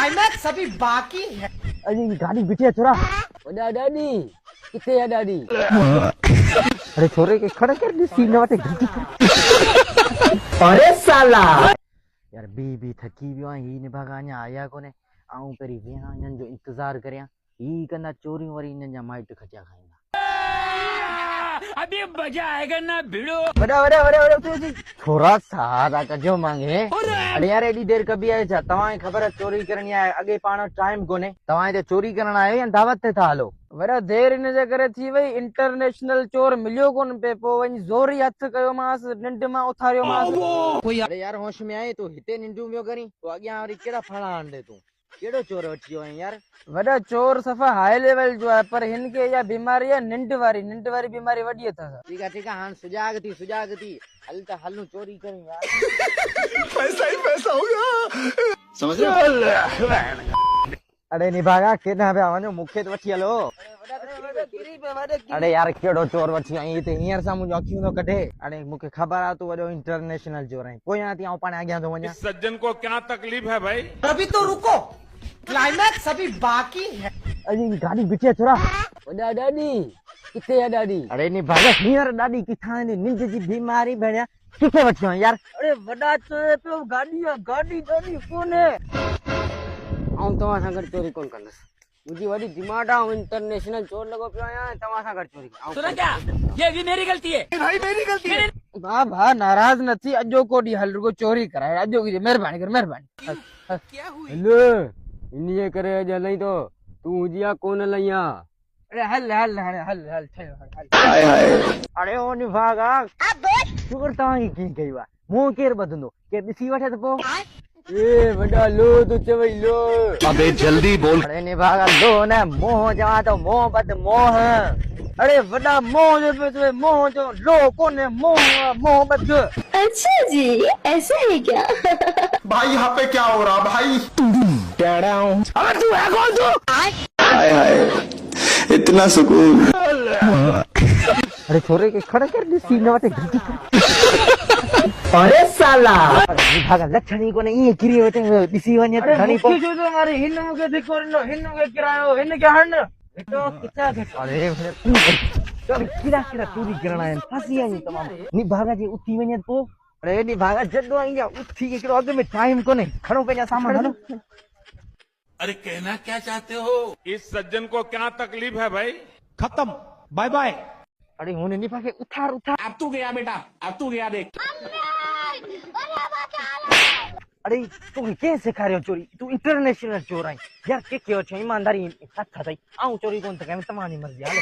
Climax अभी बाकी है। अरे गाड़ी बीठी है छोरा। ओडा दादी किथे है दादी? अरे छोरे के खड़ा कर दी सीने वाटे गलती कर। अरे साला यार बी थकी वियो ही ने भगा냐 आया कोने आऊं पेरी वेहा इनन जो इंतजार करया ही कंदा चोरी वरी इनन जा माइट खचा खाईंदा। अभी मजा आएगा ना भिड़ो। वड़ा तू छोरा सारा कजो मांगे। अरे यार एडी देर कभी आए छा तवाए खबर है चोरी करनी है अगे पाणो टाइम कोने तवाए ते चोरी करण आयो या दावत ते था हलो। वड़ा देर इन जे करे थी वई इंटरनेशनल चोर मिलियो कोन पे पो वनी जोरी हथ कयो मास निंड मा उथारियो मास। अरे यार होश में आए तू हिते निंडू मियो करी तो अगिया वरी केड़ा फणा आंदे तू केड़ो चोर अचियो है यार? वड़ा चोर सफा हाई लेवल जो है पर इनके या बीमारी है निंड वारी बीमारी वडी है था। ठीक है हां सुजागती हल त हलू चोरी करी यार। पैसा ही पैसा होगा समझ रहे? अरे निभागा केना पे आवनो मुखे तो वठी हलो। अरे यार केड़ो चोर वठी आई ते हियर सा मुजो अखियों तो कढे। अरे मुखे खबर आ तू वडो इंटरनेशनल चोर है कोई ना ती आऊं पाने आग्या तो वणा। इस सज्जन को क्या तकलीफ है भाई? अभी तो रुको, क्लाइमैक्स अभी बाकी है। अरे गाड़ी बीठी है छोरा। ओडा दादी किथे है दादी? अरे निभागा हियर दादी किथा ने निंद जी बीमारी भेड़या किथे वठी आई यार? अरे वडा चोर पे गाड़ी दादी कोने आऊं तवा सा कर चोरी कोन कंदस मुजी वडी दिमाग आ इंटरनेशनल चोर लगो पियो आया तवा सा कर चोरी सुना क्या ये भी मेरी गलती है भाई मेरी गलती है। भा नाराज नथी अजो कोडी हल रुको चोरी कराए अजो की मेहरबानी कर क्या हुई? हेलो इनिए करे अज लई तो तू जिया कोन लइया। अरे हल हाय हाय अरे ओ निभागा शुगर ताई की गईवा मो केर बदंदो के दिसी वठे तो पो ए वडा लो तो चवई लो। अबे जल्दी बोल। अरे निभागा लो ना मोह जवा तो मोह बद मोह। अरे वडा मोह जो पे मोह जो लो कोने मोह बद। अच्छा जी ऐसा है क्या? भाई यहाँ पे क्या हो रहा भाई? अबे तू है कौन तू? हाय हाय इतना सुकून। अरे छोरे के खड़ा कर दी सीने वाटे गलती कर। अरे साला निभागा लक्षणी को नहीं गिरी होते दिसी वने तो घणी पो जो मारे हिन मुके देखो हिन मुके किरायो हिन के हन तो किथा के अरे चल किरा चोरी करना है फसी आई तमाम निभागा जी उठी वने पो। अरे निभागा जदो आई जा उठी के अग में टाइम को नहीं खड़ो पे जा सामान हलो। अरे कहना क्या चाहते हो? इस सज्जन को क्या तकलीफ है भाई? खत्म बाय बाय। अरे होने निभागे उठार अब तू गया बेटा अब तू गया देख। अरे तू के सिखा रहे हो चोरी? तू इंटरनेशनल चोर आई यार के क्यों छ ईमानदारी साथ था आऊं चोरी कोन त के तमानी मर्जी हालो।